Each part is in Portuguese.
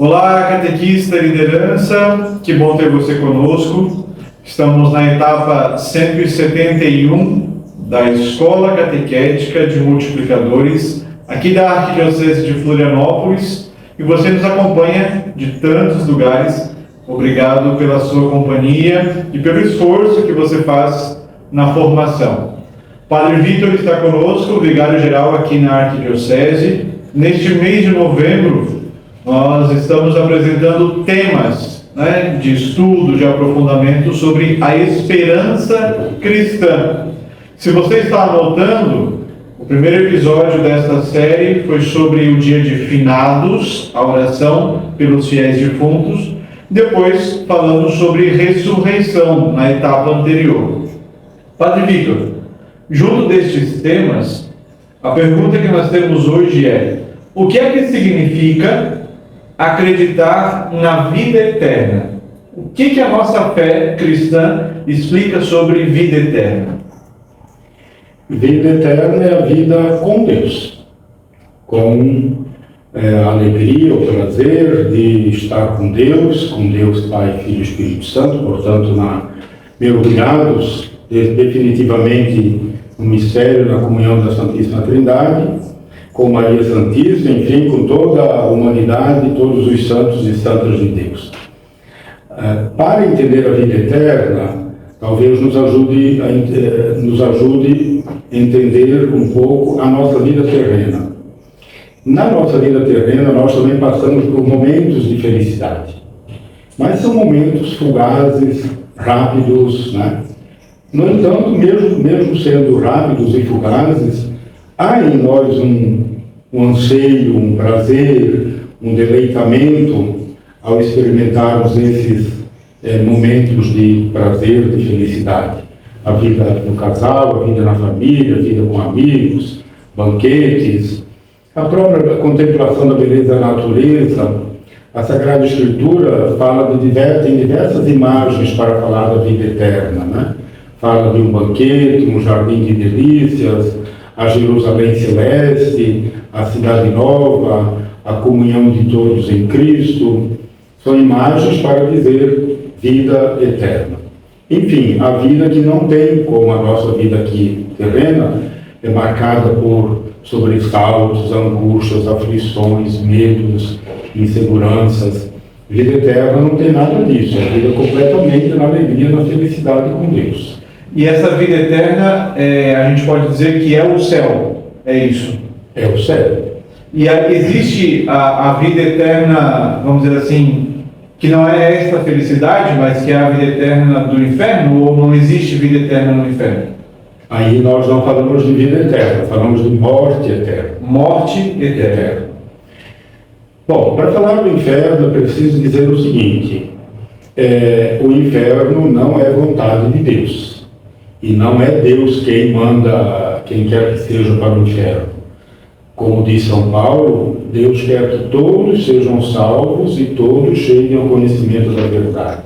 Olá, catequista e liderança, que bom ter você conosco. Estamos na etapa 171 da Escola Catequética de Multiplicadores, aqui da Arquidiocese de Florianópolis, e você nos acompanha de tantos lugares. Obrigado pela sua companhia e pelo esforço que você faz na formação. Padre Vitor está conosco, vigário-geral aqui na Arquidiocese. Neste mês de novembro, nós estamos apresentando temas de estudo, de aprofundamento sobre a esperança cristã. Se você está anotando, o primeiro episódio desta série foi sobre o dia de finados, a oração pelos fiéis defuntos. Depois, falando sobre ressurreição, na etapa anterior. Padre Vitor, junto destes temas, a pergunta que nós temos hoje é: o que é que significa acreditar na vida eterna? O que a nossa fé cristã explica sobre vida eterna? Vida eterna é a vida com Deus, com a alegria, o prazer de estar com Deus Pai, Filho e Espírito Santo, portanto, mergulhados definitivamente no mistério, na comunhão da Santíssima Trindade, com Maria Santíssima, enfim, com toda a humanidade, todos os santos e santas de Deus. Para entender a vida eterna, talvez nos ajude a entender um pouco a nossa vida terrena. Na nossa vida terrena, nós também passamos por momentos de felicidade, mas são momentos fugazes, rápidos, No entanto, mesmo sendo rápidos e fugazes, há em nós um anseio, um prazer, um deleitamento ao experimentarmos esses momentos de prazer, de felicidade. A vida no casal, a vida na família, a vida com amigos, banquetes, a própria contemplação da beleza da natureza. A Sagrada Escritura fala tem diversas imagens para falar da vida eterna, Fala de um banquete, um jardim de delícias, a Jerusalém Celeste, a Cidade Nova, a comunhão de todos em Cristo. São imagens para dizer vida eterna. Enfim, a vida que não tem, como a nossa vida aqui terrena, é marcada por sobressaltos, angústias, aflições, medos, inseguranças. Vida eterna não tem nada disso, é vida completamente na alegria, na felicidade com Deus. E essa vida eterna, a gente pode dizer que é o céu, é isso? É o céu. E existe a vida eterna, vamos dizer assim, que não é esta felicidade, mas que é a vida eterna do inferno, ou não existe vida eterna no inferno? Aí nós não falamos de vida eterna, falamos de morte eterna. Morte eterna. Bom, para falar do inferno, eu preciso dizer o seguinte: o inferno não é vontade de Deus. E não é Deus quem manda quem quer que seja para o inferno. Como diz São Paulo, Deus quer que todos sejam salvos e todos cheguem ao conhecimento da verdade.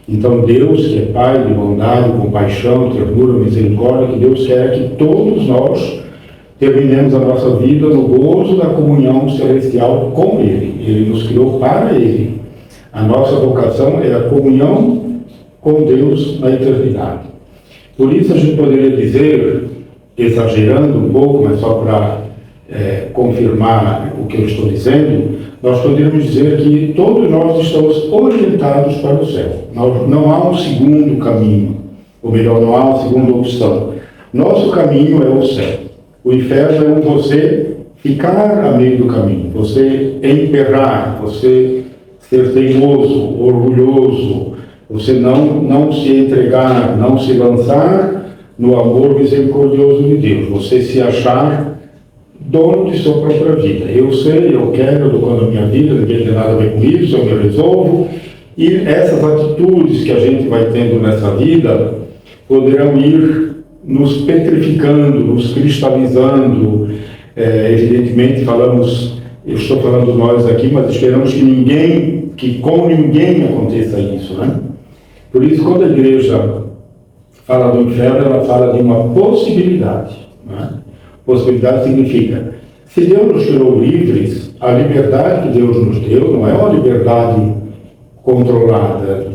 Então Deus, que é Pai de bondade, compaixão, ternura, misericórdia, que Deus quer que todos nós terminemos a nossa vida no gozo da comunhão celestial com Ele. Ele nos criou para Ele. A nossa vocação é a comunhão com Deus na eternidade. Por isso a gente poderia dizer, exagerando um pouco, mas só para confirmar o que eu estou dizendo, nós poderíamos dizer que todos nós estamos orientados para o céu. Não há um segundo caminho, ou melhor, não há uma segunda opção. Nosso caminho é o céu. O inferno é você ficar a meio do caminho, você emperrar, você ser teimoso, orgulhoso, você não se entregar, não se lançar no amor misericordioso de Deus, você se achar dono de sua própria vida. Eu sei, eu quero, eu dou conta da minha vida, ninguém tem nada a ver com isso, eu me resolvo. E essas atitudes que a gente vai tendo nessa vida poderão ir nos petrificando, nos cristalizando. Evidentemente eu estou falando nós aqui, mas esperamos que com ninguém aconteça isso, Por isso, quando a igreja fala do inferno, ela fala de uma possibilidade, Possibilidade significa, Se Deus nos criou livres, a liberdade que Deus nos deu não é uma liberdade controlada,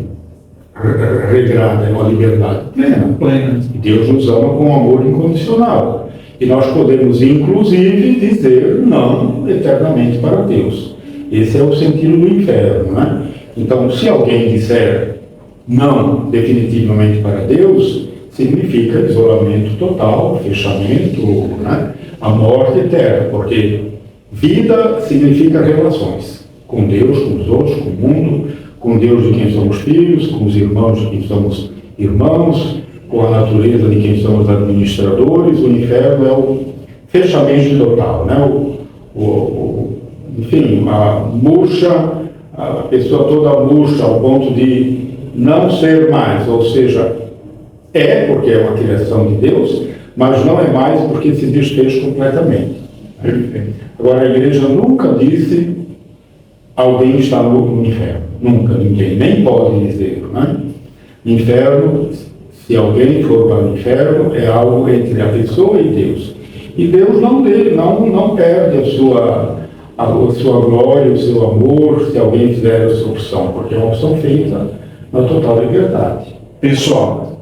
regrada, é uma liberdade plena. E Deus nos ama com amor incondicional. E nós podemos, inclusive, dizer não eternamente para Deus. Esse é o sentido do inferno, né? Então, se alguém disser não definitivamente para Deus, significa isolamento total, fechamento, né? A morte eterna, porque vida significa relações com Deus, com os outros, com o mundo, com Deus de quem somos filhos, com os irmãos de quem somos irmãos, com a natureza de quem somos administradores. O inferno é o fechamento total, né? Enfim, a murcha, a pessoa toda murcha ao ponto de não ser mais, ou seja, é porque é uma criação de Deus, mas não é mais porque se desfez completamente. Agora, a igreja nunca disse alguém está no inferno. Nunca, ninguém, nem pode dizer, né? Inferno, se alguém for para o inferno, é algo entre a pessoa e Deus. E Deus não perde a sua glória, o seu amor, se alguém fizer essa opção, porque é uma opção feita na total liberdade. Pessoal.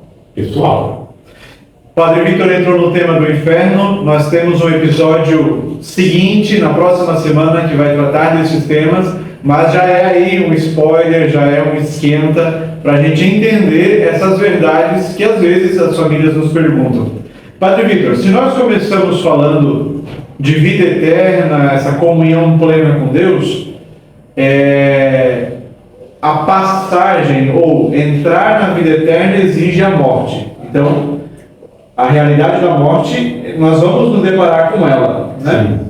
Padre Vitor entrou no tema do inferno. Nós temos um episódio seguinte, na próxima semana, que vai tratar desses temas, mas já é aí um spoiler, já é um esquenta, para a gente entender essas verdades que às vezes as famílias nos perguntam. Padre Vitor, se nós começamos falando de vida eterna, essa comunhão plena com Deus, a passagem ou entrar na vida eterna exige a morte. Então, a realidade da morte, nós vamos nos deparar com ela, né?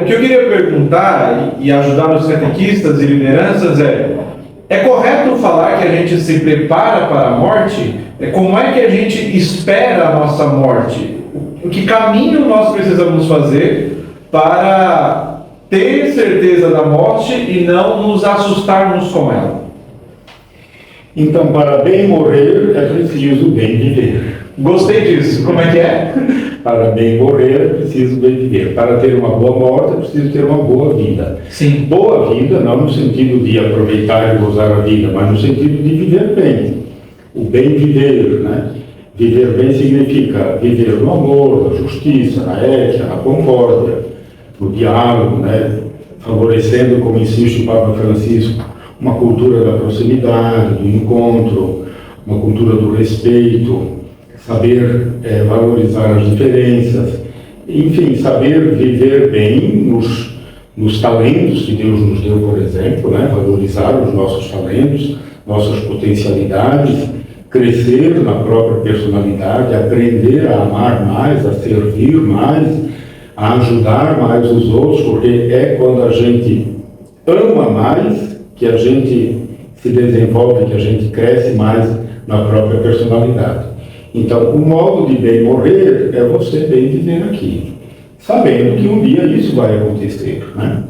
O que eu queria perguntar e ajudar os catequistas e lideranças é correto falar que a gente se prepara para a morte? Como é que a gente espera a nossa morte? Que caminho nós precisamos fazer para ter certeza da morte e não nos assustarmos com ela? Então, para bem morrer, é preciso bem viver. Gostei disso. Como é que é? Para bem morrer, é preciso bem viver. Para ter uma boa morte, é preciso ter uma boa vida. Sim. Boa vida, não no sentido de aproveitar e gozar a vida, mas no sentido de viver bem. O bem viver, né? Viver bem significa viver no amor, na justiça, na ética, na concórdia, no diálogo, né? Favorecendo, como insiste o Papa Francisco, uma cultura da proximidade, do encontro, uma cultura do respeito, saber valorizar as diferenças, enfim, saber viver bem nos talentos que Deus nos deu, por exemplo, né? Valorizar os nossos talentos, nossas potencialidades, crescer na própria personalidade, aprender a amar mais, a servir mais, a ajudar mais os outros, porque é quando a gente ama mais que a gente se desenvolve, que a gente cresce mais na própria personalidade. Então, o modo de bem morrer é você bem viver aqui, sabendo que um dia isso vai acontecer, né?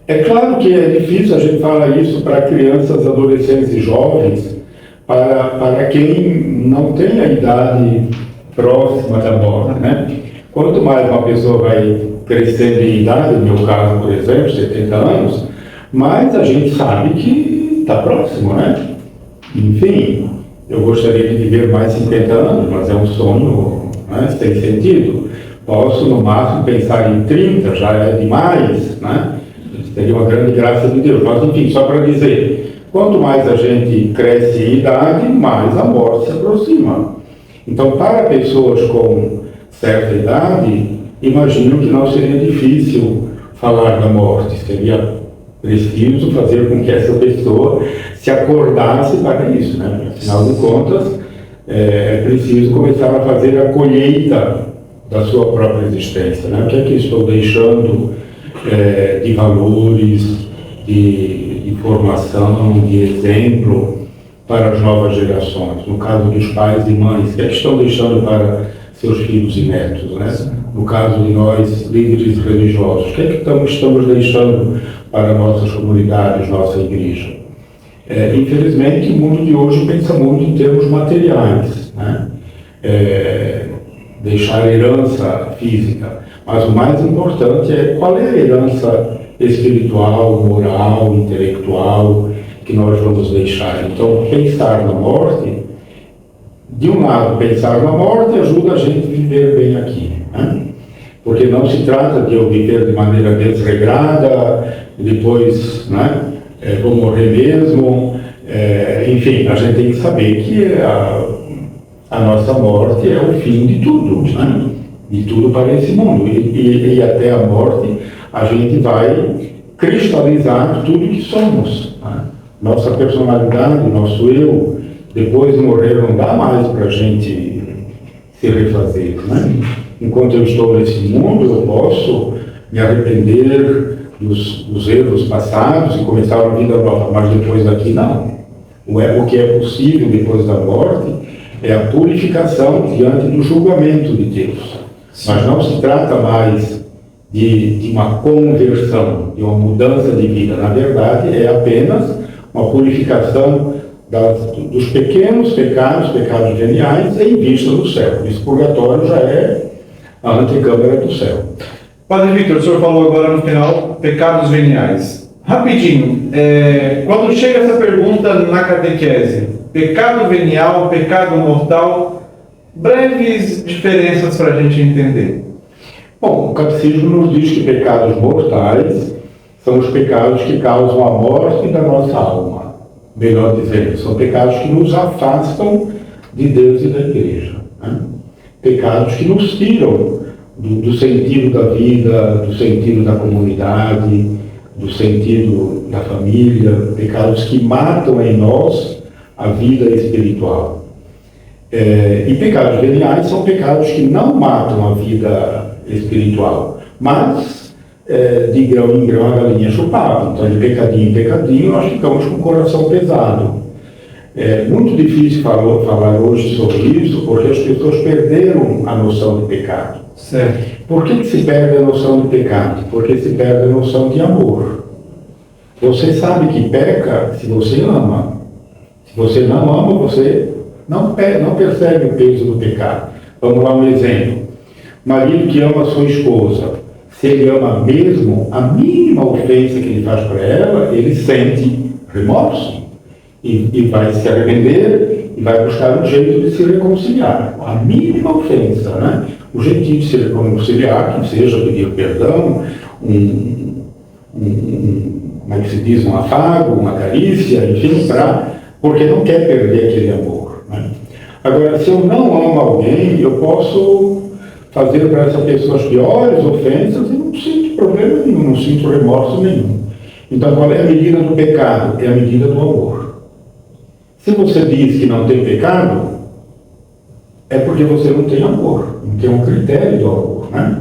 É claro que é difícil a gente falar isso para crianças, adolescentes e jovens, para quem não tem a idade próxima da morte, né? Quanto mais uma pessoa vai crescendo em idade, no meu caso, por exemplo, 70 anos, mais a gente sabe que está próximo, né? Enfim, eu gostaria de viver mais 50 anos, mas é um sonho, né, sem sentido. Posso, no máximo, pensar em 30, já é demais, né? Seria uma grande graça de Deus. Mas, enfim, só para dizer, quanto mais a gente cresce em idade, mais a morte se aproxima. Então, para pessoas com certa idade, imagino que não seria difícil falar da morte. Seria preciso fazer com que essa pessoa se acordasse para isso, né? Afinal de contas, é preciso começar a fazer a colheita da sua própria existência, né? O que é que estou deixando de valores, de formação, de exemplo para as novas gerações? No caso dos pais e mães, o que é que estão deixando para seus filhos e netos, né? No caso de nós, líderes religiosos, o que é que estamos deixando para nossas comunidades, nossa igreja? Infelizmente, o mundo de hoje pensa muito em termos materiais, né? Deixar herança física, Mas o mais importante é qual é a herança espiritual, moral, intelectual que nós vamos deixar. Então, pensar na morte, de um lado, pensar na morte ajuda a gente a viver bem aqui, né? Porque não se trata de eu viver de maneira desregrada, depois, né, vou morrer mesmo. Enfim, a gente tem que saber que a nossa morte é o fim de tudo, né? De tudo para esse mundo. E até a morte a gente vai cristalizar tudo que somos, né? Nossa personalidade, nosso eu, depois de morrer não dá mais para a gente se refazer, né? Enquanto eu estou nesse mundo, eu posso me arrepender dos erros passados e começar uma vida nova, mas depois daqui não. O que é possível depois da morte é a purificação diante do julgamento de Deus. Mas não se trata mais de uma conversão, de uma mudança de vida. Na verdade, é apenas uma purificação dos pequenos pecados veniais em vista do céu. Esse purgatório já é a antecâmara do céu. Padre Victor, o senhor falou agora no final, pecados veniais. Rapidinho, quando chega essa pergunta na catequese, pecado venial, pecado mortal, breves diferenças para a gente entender. Bom, o catecismo nos diz que pecados mortais são os pecados que causam a morte da nossa alma. Melhor dizendo, são pecados que nos afastam de Deus e da Igreja, né? Pecados que nos tiram do sentido da vida, do sentido da comunidade, do sentido da família, pecados que matam em nós a vida espiritual. E pecados veniais são pecados que não matam a vida espiritual, mas de grão em grão a galinha chupava. Então, de pecadinho em pecadinho, nós ficamos com o coração pesado. É muito difícil falar hoje sobre isso, porque as pessoas perderam a noção de pecado. Certo. Por que se perde a noção de pecado? Porque se perde a noção de amor. Você sabe que peca se você ama. Se você não ama, você não percebe o peso do pecado. Vamos lá um exemplo. Marido que ama a sua esposa, se ele ama mesmo, a mínima ofensa que ele faz para ela, ele sente remorso. E vai se arrepender e vai buscar um jeito de se reconciliar. A mínima ofensa, né? O jeitinho de se reconciliar, que seja pedir perdão, como é que se diz, um afago, uma carícia, enfim, porque não quer perder aquele amor, né? Agora, se eu não amo alguém, eu posso fazer para essa pessoa as piores ofensas e não sinto problema nenhum, não sinto remorso nenhum. Então, qual é a medida do pecado? É a medida do amor. Se você diz que não tem pecado, é porque você não tem amor, não tem um critério do amor, né?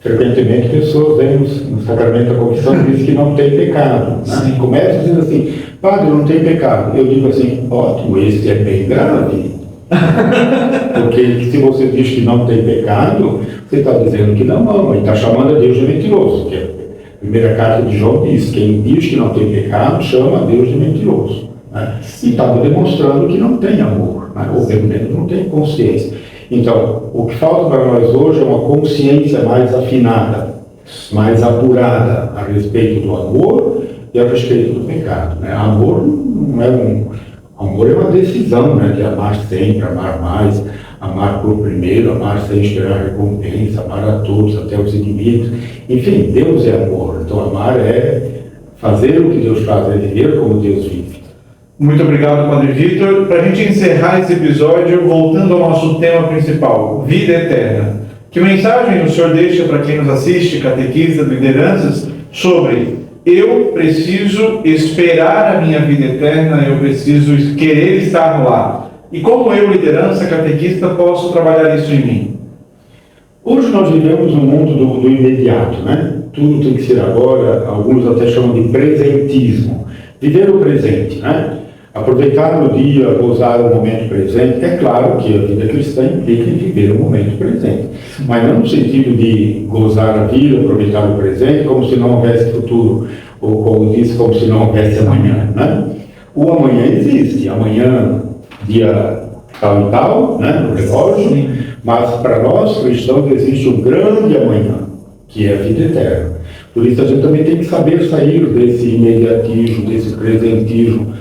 Frequentemente pessoas vêm no sacramento da confissão e dizem que não tem pecado, né? Começam dizendo assim, padre, não tem pecado. Eu digo assim, ótimo, esse é bem grave. Porque se você diz que não tem pecado, você está dizendo que não ama, e está chamando a Deus de mentiroso, que a primeira carta de João diz, quem diz que não tem pecado, chama a Deus de mentiroso. Né? E estava demonstrando que não tem amor, né? Ou pelo menos não tem consciência. Então, o que falta para nós hoje é uma consciência mais afinada, mais apurada a respeito do amor e a respeito do pecado, né? Amor não é amor é uma decisão, né? De amar sempre, amar mais, amar por primeiro, amar sem esperar recompensa, amar a todos, até os inimigos. Enfim, Deus é amor. Então, amar é fazer o que Deus faz, é viver como Deus vive. Muito obrigado, Padre Victor. Para a gente encerrar esse episódio, voltando ao nosso tema principal, vida eterna. Que mensagem o senhor deixa para quem nos assiste, catequistas, lideranças, sobre eu preciso esperar a minha vida eterna, eu preciso querer estar lá. E como eu, liderança, catequista, posso trabalhar isso em mim? Hoje nós vivemos no mundo do imediato, né? Tudo tem que ser agora, alguns até chamam de presentismo. Viver o presente, né? Aproveitar o dia, gozar o momento presente. É claro que a vida cristã implica em viver o momento presente, mas não no sentido de gozar a vida, aproveitar o presente, como se não houvesse futuro, ou como disse, como se não houvesse amanhã, né? O amanhã existe. Amanhã, dia tal e tal, né, no relógio, mas para nós cristãos existe um grande amanhã, que é a vida eterna. Por isso a gente também tem que saber sair desse imediatismo, desse presentismo,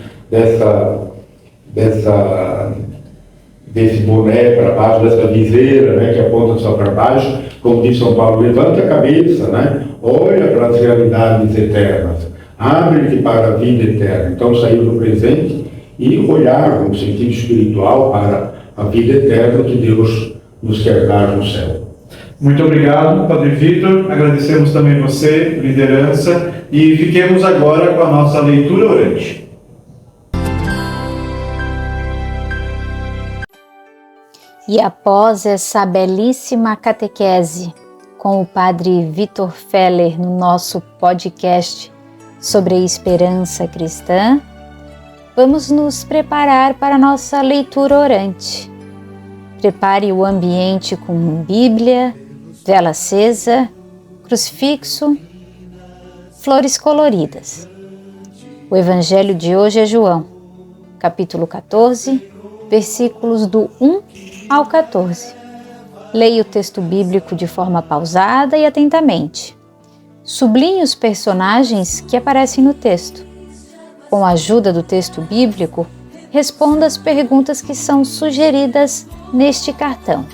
desse boné para baixo, dessa viseira, né, que aponta só para baixo. Como diz São Paulo, levanta a cabeça, né, olha para as realidades eternas, abre-te para a vida eterna. Então sair do presente e olhar no sentido espiritual para a vida eterna que Deus nos quer dar no céu. Muito obrigado, Padre Vitor. Agradecemos também você, liderança, e fiquemos agora com a nossa leitura orante. E após essa belíssima catequese com o Padre Vitor Feller no nosso podcast sobre a esperança cristã, vamos nos preparar para a nossa leitura orante. Prepare o ambiente com Bíblia, vela acesa, crucifixo, flores coloridas. O Evangelho de hoje é João, capítulo 14, versículos do 1 ao 14. Leia o texto bíblico de forma pausada e atentamente. Sublinhe os personagens que aparecem no texto. Com a ajuda do texto bíblico, responda as perguntas que são sugeridas neste cartão.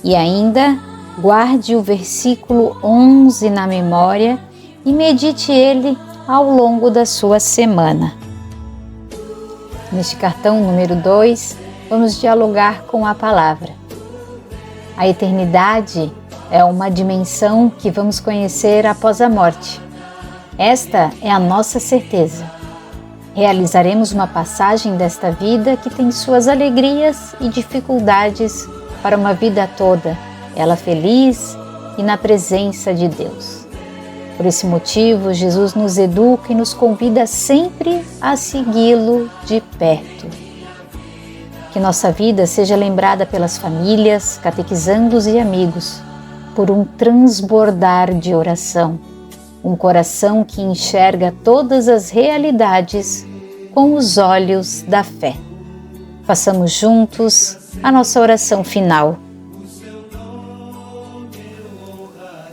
E ainda, guarde o versículo 11 na memória e medite ele ao longo da sua semana. Neste cartão número 2, vamos dialogar com a palavra. A eternidade é uma dimensão que vamos conhecer após a morte. Esta é a nossa certeza. Realizaremos uma passagem desta vida que tem suas alegrias e dificuldades para uma vida toda, ela feliz e na presença de Deus. Por esse motivo, Jesus nos educa e nos convida sempre a segui-lo de perto. Que nossa vida seja lembrada pelas famílias, catequizandos e amigos, por um transbordar de oração, um coração que enxerga todas as realidades com os olhos da fé. Façamos juntos a nossa oração final.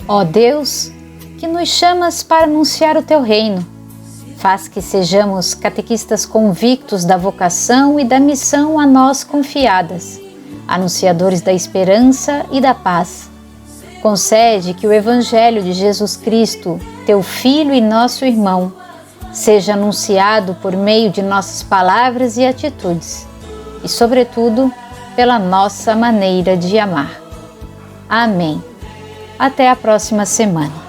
Ó Deus, que nos chamas para anunciar o teu reino, faz que sejamos catequistas convictos da vocação e da missão a nós confiadas, anunciadores da esperança e da paz. Concede que o Evangelho de Jesus Cristo, teu Filho e nosso irmão, seja anunciado por meio de nossas palavras e atitudes, e, sobretudo, pela nossa maneira de amar. Amém. Até a próxima semana.